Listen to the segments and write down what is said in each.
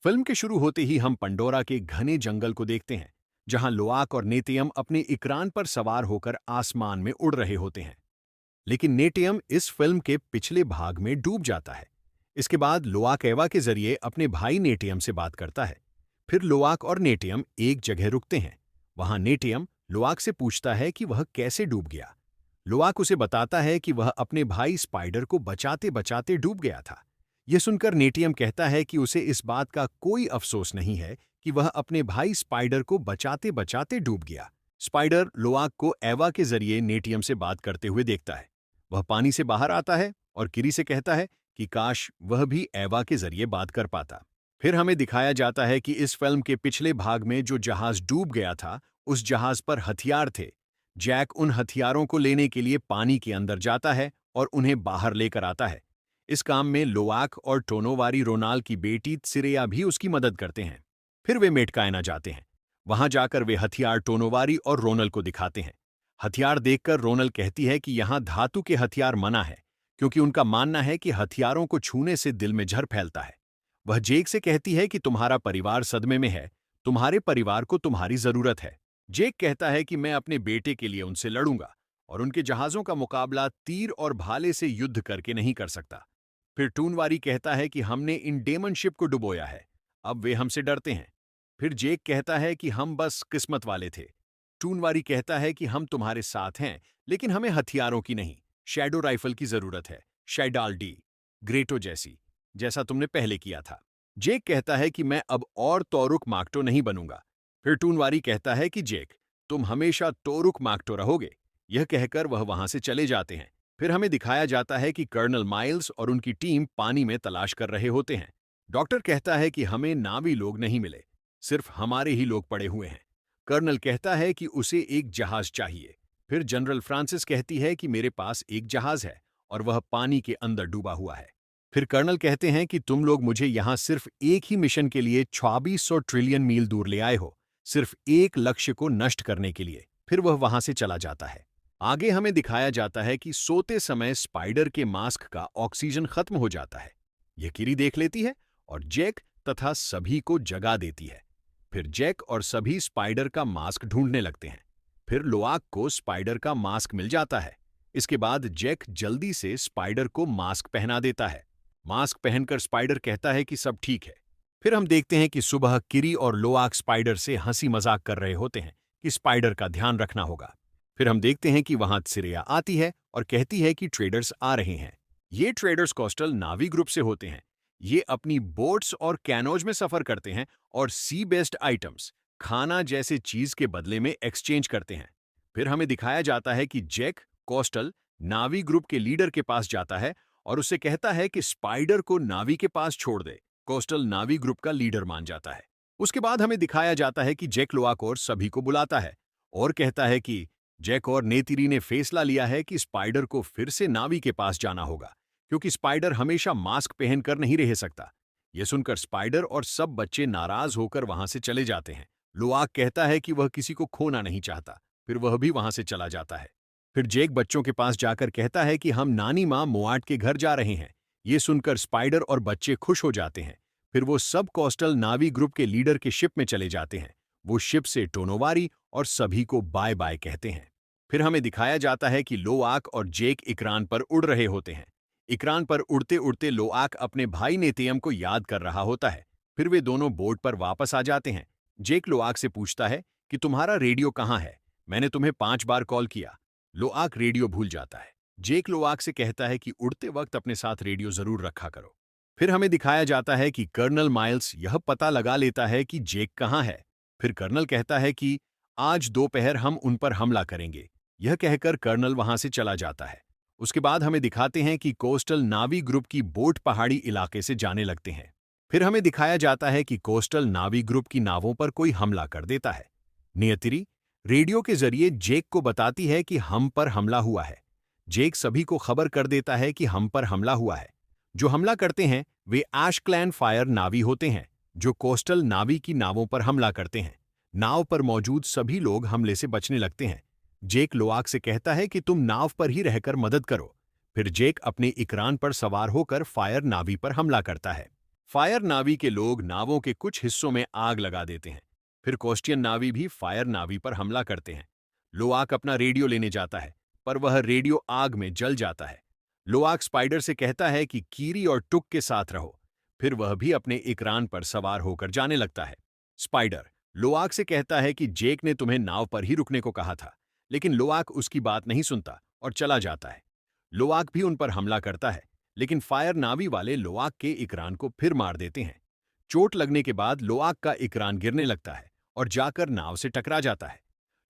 Film के शुरू होते ही हम पंडोरा के घने जंगल को देखते हैं, जहां लोआक और नेतियम अपने इक्रान पर सवार होकर आसमान में उड़ रहे होते हैं। लेकिन नेटियम इस फिल्म के पिछले भाग में डूब जाता है। इसके बाद लोआक एवा के जरिए अपने भाई नेटियम से बात करता है। फिर लोआक और नेटियम एक जगह रुकते हैं। वहां नेटियम लोआक से पूछता है कि वह कैसे डूब गया। लोआक उसे बताता है कि वह अपने भाई स्पाइडर को बचाते बचाते डूब गया था। यह सुनकर नेटियम कहता है कि उसे इस बात का कोई अफसोस नहीं है कि वह अपने भाई स्पाइडर को बचाते बचाते डूब गया। स्पाइडर लोआक को एवा के जरिए नेटियम से बात करते हुए देखता है। वह पानी से बाहर आता है और किरी से कहता है कि काश वह भी एवा के जरिए बात कर पाता। फिर हमें दिखाया जाता है कि इस फिल्म के पिछले भाग में जो जहाज डूब गया था, उस जहाज पर हथियार थे। जैक उन हथियारों को लेने के लिए पानी के अंदर जाता है और उन्हें बाहर लेकर आता है। इस काम में लोआक और टोनोवारी रोनाल की बेटी सिरेया भी उसकी मदद करते हैं। फिर वे मेटकायना जाते हैं। वहां जाकर वे हथियार टोनोवारी और रोनल को दिखाते हैं। हथियार देखकर रोनल कहती है कि यहां धातु के हथियार मना है, क्योंकि उनका मानना है कि हथियारों को छूने से दिल में जहर फैलता है। वह जेक से कहती है कि तुम्हारा परिवार सदमे में है, तुम्हारे परिवार को तुम्हारी जरूरत है। जेक कहता है कि मैं अपने बेटे के लिए उनसे लड़ूंगा और उनके जहाजों का मुकाबला तीर और भाले से युद्ध करके नहीं कर सकता। फिर टूनवारी कहता है कि हमने इन डेमन शिप को डुबोया है, अब वे हमसे डरते हैं। फिर जेक कहता है कि हम बस किस्मत वाले थे। टूनवारी कहता है कि हम तुम्हारे साथ हैं, लेकिन हमें हथियारों की नहीं, शैडो राइफल की जरूरत है, शैडाल डी ग्रेटो जैसी, जैसा तुमने पहले किया था। जेक कहता है कि मैं अब और तोरुक माक्टो नहीं बनूंगा। फिर टूनवारी कहता है कि जेक, तुम हमेशा तोरुक माक्टो रहोगे। यह कहकर वह वहां से चले जाते हैं। फिर हमें दिखाया जाता है कि कर्नल माइल्स और उनकी टीम पानी में तलाश कर रहे होते हैं। डॉक्टर कहता है कि हमें नावी लोग नहीं मिले, सिर्फ हमारे ही लोग पड़े हुए हैं। कर्नल कहता है कि उसे एक जहाज चाहिए। फिर जनरल फ्रांसिस कहती है कि मेरे पास एक जहाज है और वह पानी के अंदर डूबा हुआ है। फिर कर्नल कहते हैं कि तुम लोग मुझे यहां सिर्फ एक ही मिशन के लिए 2600 ट्रिलियन मील दूर ले आए हो, सिर्फ एक लक्ष्य को नष्ट करने के लिए। फिर वह वहां से चला जाता है। आगे हमें दिखाया जाता है कि सोते समय स्पाइडर के मास्क का ऑक्सीजन खत्म हो जाता है। यह किरी देख लेती है और जैक तथा सभी को जगा देती है। फिर जैक और सभी स्पाइडर का मास्क ढूंढने लगते हैं। फिर लोआक को स्पाइडर का मास्क मिल जाता है। इसके बाद जैक जल्दी से स्पाइडर को मास्क पहना देता है। मास्क पहनकर स्पाइडर कहता है कि सब ठीक है। फिर हम देखते हैं कि सुबह किरी और लोआक स्पाइडर से हंसी मजाक कर रहे होते हैं कि स्पाइडर का ध्यान रखना होगा। फिर हम देखते हैं कि वहां सिरेया आती है और कहती है कि ट्रेडर्स आ रहे हैं। ये ट्रेडर्स कोस्टल नावी ग्रुप से होते हैं। ये अपनी बोट्स और कैनोज में सफर करते हैं और सी बेस्ड आइटम्स, खाना जैसे चीज के बदले में एक्सचेंज करते हैं। फिर हमें दिखाया जाता है कि जैक कोस्टल नावी ग्रुप के लीडर के पास जाता है और उसे कहता है कि स्पाइडर को नावी के पास छोड़ दे। कोस्टल नावी ग्रुप का लीडर मान जाता है। उसके बाद हमें दिखाया जाता है कि जैक लोआक और सभी को बुलाता है और कहता है कि जैक और नेतिरी ने फैसला लिया है कि स्पाइडर को फिर से नावी के पास जाना होगा, क्योंकि स्पाइडर हमेशा मास्क पहनकर नहीं रह सकता। यह सुनकर स्पाइडर और सब बच्चे नाराज होकर वहां से चले जाते हैं। लोआक कहता है कि वह किसी को खोना नहीं चाहता। फिर वह भी वहां से चला जाता है। फिर जेक बच्चों के पास जाकर कहता है कि हम नानी माँ मोआट के घर जा रहे हैं। ये सुनकर स्पाइडर और बच्चे खुश हो जाते हैं। फिर वो सब कोस्टल नावी ग्रुप के लीडर के शिप में चले जाते हैं। वो शिप से टोनोवारी और सभी को बाय बाय कहते हैं। फिर हमें दिखाया जाता है कि लोआक और जेक इक्रान पर उड़ रहे होते हैं। इक्रान पर उड़ते उड़ते लोआक अपने भाई नेतियम को याद कर रहा होता है। फिर वे दोनों बोट पर वापस आ जाते हैं। जेक लोआक से पूछता है कि तुम्हारा रेडियो कहाँ है, मैंने तुम्हें 5 बार कॉल किया। लोआक रेडियो भूल जाता है। जेक लोआक से कहता है कि उड़ते वक्त अपने साथ रेडियो जरूर रखा करो। फिर हमें दिखाया जाता है कि कर्नल माइल्स यह पता लगा लेता है कि जेक कहाँ है। फिर कर्नल कहता है कि आज दोपहर हम उन पर हमला करेंगे। यह कहकर कर्नल वहां से चला जाता है। उसके बाद हमें दिखाते हैं कि कोस्टल नावी ग्रुप की बोट पहाड़ी इलाके से जाने लगते हैं। फिर हमें दिखाया जाता है कि कोस्टल नावी ग्रुप की नावों पर कोई हमला कर देता है। नियतिरी रेडियो के जरिए जेक को बताती है कि हम पर हमला हुआ है। जेक सभी को खबर कर देता है कि हम पर हमला हुआ है। जो हमला करते हैं वे एशक्लैन फायर नावी होते हैं, जो कोस्टल नावी की नावों पर हमला करते हैं। नाव पर मौजूद सभी लोग हमले से बचने लगते हैं। जेक लोआक से कहता है कि तुम नाव पर ही रहकर मदद करो। फिर जेक अपने इकरान पर सवार होकर फायर नावी पर हमला करता है। फायर नावी के लोग नावों के कुछ हिस्सों में आग लगा देते हैं। फिर कोस्टियन नावी भी फायर नावी पर हमला करते हैं। लोआक अपना रेडियो लेने जाता है, पर वह रेडियो आग में जल जाता है। लोआक स्पाइडर से कहता है कि कीरी और टुक के साथ रहो। फिर वह भी अपने इकरान पर सवार होकर जाने लगता है। स्पाइडर लोआक से कहता है कि जेक ने तुम्हें नाव पर ही रुकने को कहा था, लेकिन लोआक उसकी बात नहीं सुनता और चला जाता है। लोआक भी उन पर हमला करता है, लेकिन फायर नावी वाले लोआक के इकरान को फिर मार देते हैं। चोट लगने के बाद लोआक का इकरान गिरने लगता है और जाकर नाव से टकरा जाता है।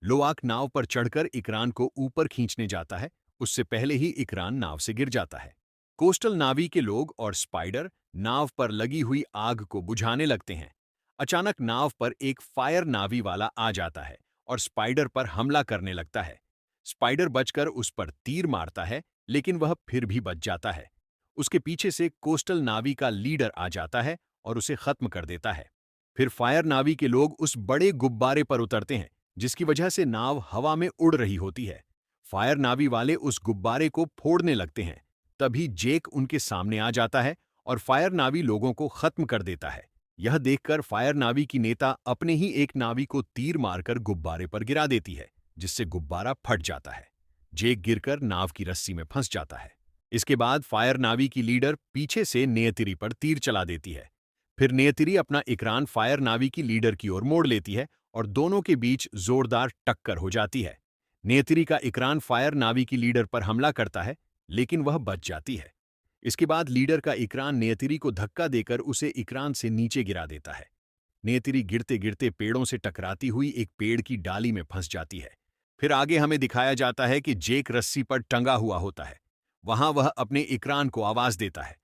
लोआक नाव पर चढ़कर इकरान को ऊपर खींचने जाता है, उससे पहले ही इकरान नाव से गिर जाता है। कोस्टल नावी के लोग और स्पाइडर नाव पर लगी हुई आग को बुझाने लगते हैं। अचानक नाव पर एक फायर नावी वाला आ जाता है और स्पाइडर पर हमला करने लगता है। स्पाइडर बचकर उस पर तीर मारता है, लेकिन वह फिर भी बच जाता है। उसके पीछे से कोस्टल नावी का लीडर आ जाता है और उसे खत्म कर देता है। फिर फायर नावी के लोग उस बड़े गुब्बारे पर उतरते हैं, जिसकी वजह से नाव हवा में उड़ रही होती है। फायर नावी वाले उस गुब्बारे को फोड़ने लगते हैं। तभी जेक उनके सामने आ जाता है और फायर नावी लोगों को खत्म कर देता है। यह देखकर फायर नावी की नेता अपने ही एक नावी को तीर मारकर गुब्बारे पर गिरा देती है, जिससे गुब्बारा फट जाता है। जेक गिरकर नाव की रस्सी में फंस जाता है। इसके बाद फायर नावी की लीडर पीछे से नेयतिरी पर तीर चला देती है। फिर नेयतिरी अपना इकरान फायर नावी की लीडर की ओर मोड़ लेती है और दोनों के बीच जोरदार टक्कर हो जाती है। नेयतिरी का इकरान फायर नावी की लीडर पर हमला करता है, लेकिन वह बच जाती है। इसके बाद लीडर का इकरान नेयतिरी को धक्का देकर उसे इकरान से नीचे गिरा देता है। नेयतिरी गिरते गिरते पेड़ों से टकराती हुई एक पेड़ की डाली में फंस जाती है। फिर आगे हमें दिखाया जाता है कि जेक रस्सी पर टंगा हुआ होता है। वहां वह अपने इकरान को आवाज देता है।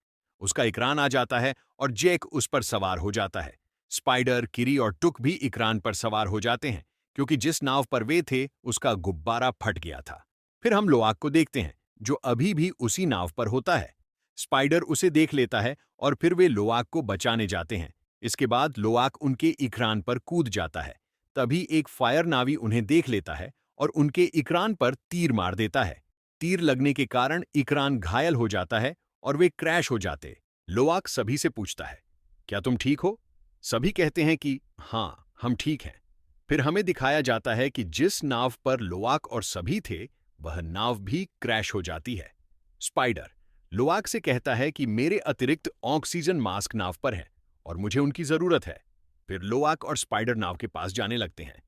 उसका इकरान आ जाता है और जेक उस पर सवार हो जाता है। स्पाइडर, किरी और टुक भी इकरान पर सवार हो जाते हैं, क्योंकि जिस नाव पर वे थे उसका गुब्बारा फट गया था। फिर हम लोआक को देखते हैं, जो अभी भी उसी नाव पर होता है। स्पाइडर उसे देख लेता है और फिर वे लोआक को बचाने जाते हैं। इसके बाद लोआक उनके इकरान पर कूद जाता है। तभी एक फायर नावी उन्हें देख लेता है और उनके इकरान पर तीर मार देता है। तीर लगने के कारण इकरान घायल हो जाता है और वे क्रैश हो जाते। लोआक सभी से पूछता है, क्या तुम ठीक हो? सभी कहते हैं कि हाँ, हम ठीक हैं। फिर हमें दिखाया जाता है कि जिस नाव पर लोआक और सभी थे, वह नाव भी क्रैश हो जाती है। स्पाइडर लोआक से कहता है कि मेरे अतिरिक्त ऑक्सीजन मास्क नाव पर है और मुझे उनकी जरूरत है। फिर लोआक और स्पाइडर नाव के पास जाने लगते हैं।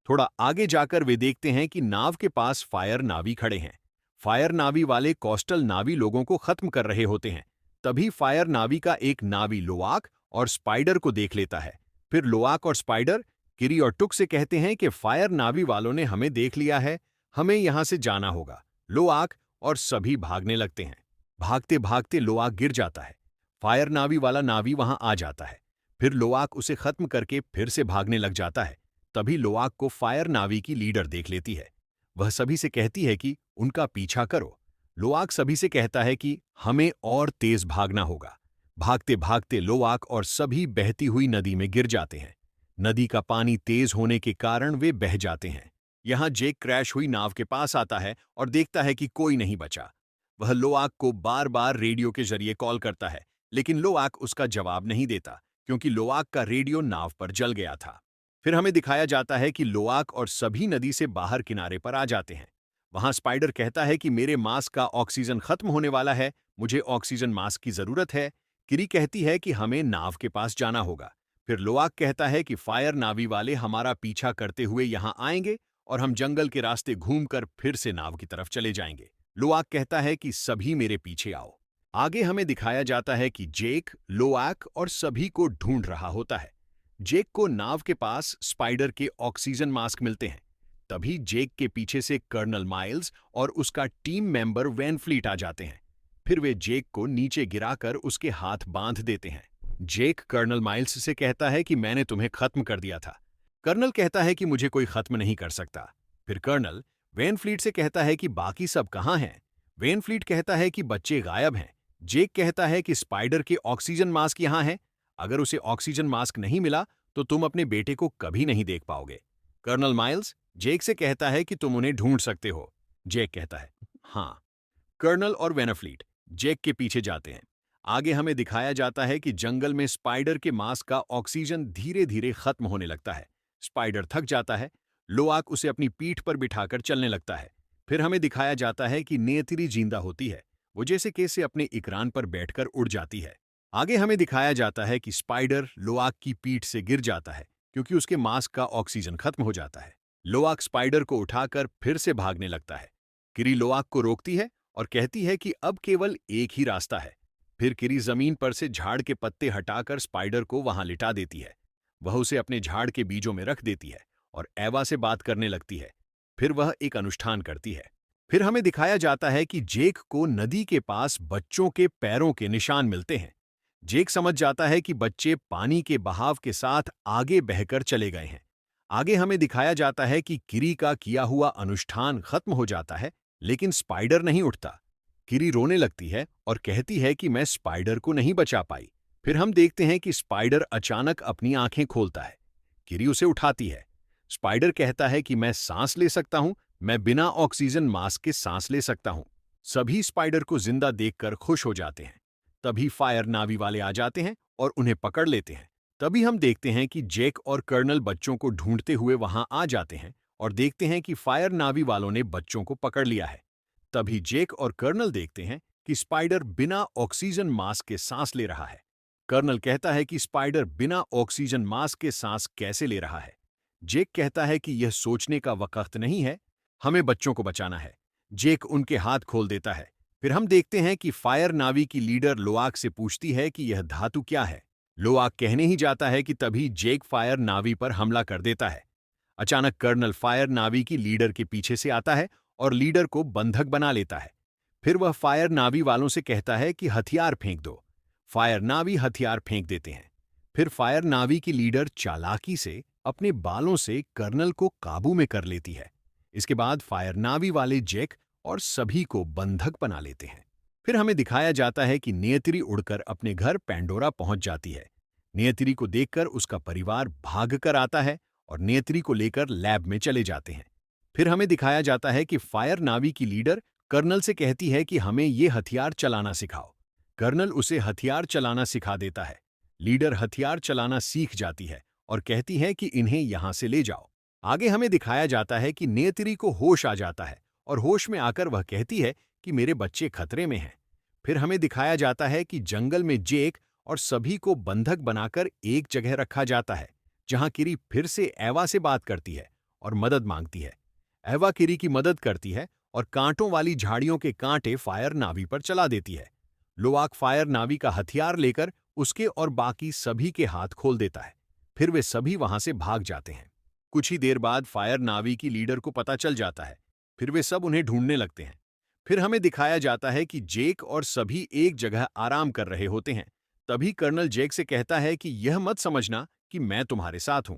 थोड़ा आगे जाकर वे देखते हैं कि नाव के पास फायर नावी खड़े हैं। फायर नावी वाले कोस्टल नावी लोगों को खत्म कर रहे होते हैं। तभी फायर नावी का एक नावी लोआक और स्पाइडर को देख लेता है। फिर लोआक और स्पाइडर किरी और टुक से कहते हैं कि फायर नावी वालों ने हमें देख लिया है, हमें यहां से जाना होगा। लोआक और सभी भागने लगते हैं। भागते भागते लोआक गिर जाता है। फायर नावी वाला नावी वहां आ जाता है। फिर लोआक उसे खत्म करके फिर से भागने लग जाता है। तभी लोआक को फायर नावी की लीडर देख लेती है। वह सभी से कहती है कि उनका पीछा करो। लोआक सभी से कहता है कि हमें और तेज भागना होगा। भागते भागते लोआक और सभी बहती हुई नदी में गिर जाते हैं। नदी का पानी तेज होने के कारण वे बह जाते हैं। यहां जेक क्रैश हुई नाव के पास आता है और देखता है कि कोई नहीं बचा। वह लोआक को बार बार रेडियो के जरिए कॉल करता है, लेकिन लोआक उसका जवाब नहीं देता, क्योंकि लोआक का रेडियो नाव पर जल गया था। फिर हमें दिखाया जाता है कि लोआक और सभी नदी से बाहर किनारे पर आ जाते हैं। वहां स्पाइडर कहता है कि मेरे मास्क का ऑक्सीजन खत्म होने वाला है, मुझे ऑक्सीजन मास्क की जरूरत है। किरी कहती है कि हमें नाव के पास जाना होगा। फिर लोआक कहता है कि फायर नावी वाले हमारा पीछा करते हुए यहां आएंगे और हम जंगल के रास्ते घूमकर फिर से नाव की तरफ चले जाएंगे। लोआक कहता है कि सभी मेरे पीछे आओ। आगे हमें दिखाया जाता है कि जेक लोआक और सभी को ढूंढ रहा होता है। जेक को नाव के पास स्पाइडर के ऑक्सीजन मास्क मिलते हैं। तभी जेक के पीछे से कर्नल माइल्स और उसका टीम मेंबर वैनफ्लीट आ जाते हैं। फिर वे जेक को नीचे गिराकर उसके हाथ बांध देते हैं। जेक कर्नल माइल्स से कहता है कि मैंने तुम्हें खत्म कर दिया था। कर्नल कहता है कि मुझे कोई खत्म नहीं कर सकता। फिर कर्नल वैनफ्लीट से कहता है कि बाकी सब कहां हैं। वैनफ्लीट कहता है कि बच्चे गायब हैं। जेक कहता है कि स्पाइडर के ऑक्सीजन मास्क यहां है। अगर उसे ऑक्सीजन मास्क नहीं मिला तो तुम अपने बेटे को कभी नहीं देख पाओगे। कर्नल माइल्स जेक से कहता है कि तुम उन्हें ढूंढ सकते हो। जेक कहता है हाँ। कर्नल और वेनाफ्लीट जेक के पीछे जाते हैं। आगे हमें दिखाया जाता है कि जंगल में स्पाइडर के मांस का ऑक्सीजन धीरे धीरे खत्म होने लगता है। स्पाइडर थक जाता है। लोआक उसे अपनी पीठ पर बिठाकर चलने लगता है। फिर हमें दिखाया जाता है कि नेत्री जिंदा होती है। वो जैसे कैसे अपने इकरान पर बैठकर उड़ जाती है। आगे हमें दिखाया जाता है कि स्पाइडर लोआक की पीठ से गिर जाता है क्योंकि उसके मांस का ऑक्सीजन खत्म हो जाता है। लोआक स्पाइडर को उठाकर फिर से भागने लगता है। किरी लोआक को रोकती है और कहती है कि अब केवल एक ही रास्ता है। फिर किरी जमीन पर से झाड़ के पत्ते हटाकर स्पाइडर को वहां लिटा देती है। वह उसे अपने झाड़ के बीजों में रख देती है और एवा से बात करने लगती है। फिर वह एक अनुष्ठान करती है। फिर हमें दिखाया जाता है कि जेक को नदी के पास बच्चों के पैरों के निशान मिलते हैं। जेक समझ जाता है कि बच्चे पानी के बहाव के साथ आगे बहकर चले गए हैं। आगे हमें दिखाया जाता है कि किरी का किया हुआ अनुष्ठान खत्म हो जाता है, लेकिन स्पाइडर नहीं उठता। किरी रोने लगती है और कहती है कि मैं स्पाइडर को नहीं बचा पाई। फिर हम देखते हैं कि स्पाइडर अचानक अपनी आंखें खोलता है। किरी उसे उठाती है। स्पाइडर कहता है कि मैं सांस ले सकता हूं, मैं बिना ऑक्सीजन मास्क के सांस ले सकता हूं। सभी स्पाइडर को जिंदा देखकर खुश हो जाते हैं। तभी फायर नावी वाले आ जाते हैं और उन्हें पकड़ लेते हैं। तभी हम देखते हैं कि जेक और कर्नल बच्चों को ढूंढते हुए वहां आ जाते हैं और देखते हैं कि फायर नावी वालों ने बच्चों को पकड़ लिया है। तभी जेक और कर्नल देखते हैं कि स्पाइडर बिना ऑक्सीजन मास्क के सांस ले रहा है। कर्नल कहता है कि स्पाइडर बिना ऑक्सीजन मास्क के सांस कैसे ले रहा है। जेक कहता है कि यह सोचने का वक्त नहीं है, हमें बच्चों को बचाना है। जेक उनके हाथ खोल देता है। फिर हम देखते हैं कि फायर नावी की लीडर लोआक से पूछती है कि यह धातु क्या है। लोआक कहने ही जाता है कि तभी जेक फायर नावी पर हमला कर देता है। अचानक कर्नल फायर नावी की लीडर के पीछे से आता है और लीडर को बंधक बना लेता है। फिर वह फायर नावी वालों से कहता है कि हथियार फेंक दो। फायर नावी हथियार फेंक देते हैं। फिर फायर नावी की लीडर चालाकी से अपने बालों से कर्नल को काबू में कर लेती है। इसके बाद फायर नावी वाले जेक और सभी को बंधक बना लेते हैं। फिर हमें दिखाया जाता है कि नियति उड़कर अपने घर पेंडोरा पहुंच जाती है। नियति को देखकर उसका परिवार भागकर आता है और नियति को लेकर लैब में चले जाते हैं। फिर हमें दिखाया जाता है कि फायर नावी की लीडर कर्नल से कहती है कि हमें ये हथियार चलाना सिखाओ। कर्नल उसे हथियार चलाना सिखा देता है। लीडर हथियार चलाना सीख जाती है और कहती है कि इन्हें यहां से ले जाओ। आगे हमें दिखाया जाता है कि नियति को होश आ जाता है और होश में आकर वह कहती है कि मेरे बच्चे खतरे में हैं। फिर हमें दिखाया जाता है कि जंगल में जेक और सभी को बंधक बनाकर एक जगह रखा जाता है, जहां किरी फिर से एवा से बात करती है और मदद मांगती है। एवा किरी की मदद करती है और कांटों वाली झाड़ियों के कांटे फायर नावी पर चला देती है। लोआक फायर नावी का हथियार लेकर उसके और बाकी सभी के हाथ खोल देता है। फिर वे सभी वहां से भाग जाते हैं। कुछ ही देर बाद फायर नावी की लीडर को पता चल जाता है। फिर वे सब उन्हें ढूंढने लगते हैं। फिर हमें दिखाया जाता है कि जेक और सभी एक जगह आराम कर रहे होते हैं। तभी कर्नल जेक से कहता है कि यह मत समझना कि मैं तुम्हारे साथ हूं।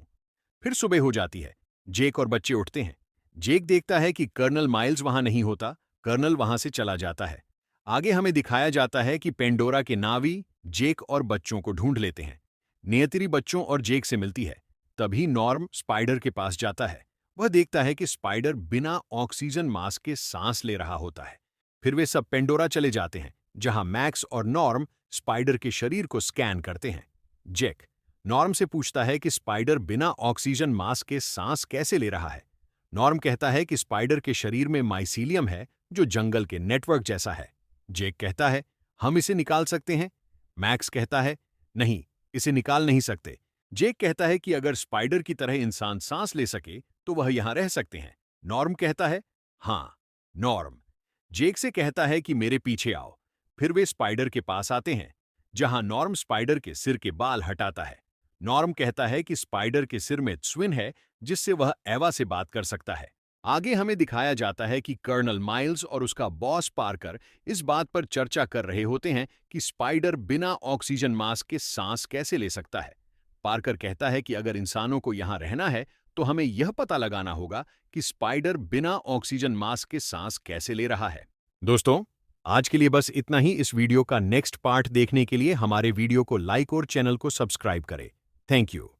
फिर सुबह हो जाती है। जेक और बच्चे उठते हैं। जेक देखता है कि कर्नल माइल्स वहां नहीं होता। कर्नल वहां से चला जाता है। आगे हमें दिखाया जाता है कि पेंडोरा के नावी जेक और बच्चों को ढूंढ लेते हैं। नियति बच्चों और जेक से मिलती है। तभी नॉर्म स्पाइडर के पास जाता है। वह देखता है कि स्पाइडर बिना ऑक्सीजन मास्क के सांस ले रहा होता है। फिर वे सब पेंडोरा चले जाते हैं, जहां मैक्स और नॉर्म स्पाइडर के शरीर को स्कैन करते हैं। जेक नॉर्म से पूछता है कि स्पाइडर बिना ऑक्सीजन मास्क के सांस कैसे ले रहा है। नॉर्म कहता है कि स्पाइडर के शरीर में माइसीलियम है, जो जंगल के नेटवर्क जैसा है। जेक कहता है, हम इसे निकाल सकते हैं। मैक्स कहता है, नहीं, इसे निकाल नहीं सकते। जेक कहता है कि अगर स्पाइडर की तरह इंसान सांस ले सके तो वह यहां रह सकते हैं। नॉर्म कहता है, हां। नॉर्म जेक से कहता है कि मेरे पीछे आओ। फिर वे स्पाइडर के पास आते हैं, जहां नॉर्म स्पाइडर के सिर के बाल हटाता है। नॉर्म कहता है कि स्पाइडर के सिर में ट्विन है, जिससे वह एवा से बात कर सकता है। आगे हमें दिखाया जाता है कि कर्नल माइल्स और उसका बॉस पार्कर इस बात पर चर्चा कर रहे होते हैं कि स्पाइडर बिना ऑक्सीजन मास्क के सांस कैसे ले सकता है। पार्कर कहता है कि अगर इंसानों को यहां रहना है तो हमें यह पता लगाना होगा कि स्पाइडर बिना ऑक्सीजन मास्क के सांस कैसे ले रहा है। दोस्तों, आज के लिए बस इतना ही। इस वीडियो का नेक्स्ट पार्ट देखने के लिए हमारे वीडियो को लाइक और चैनल को सब्सक्राइब करें। Thank you.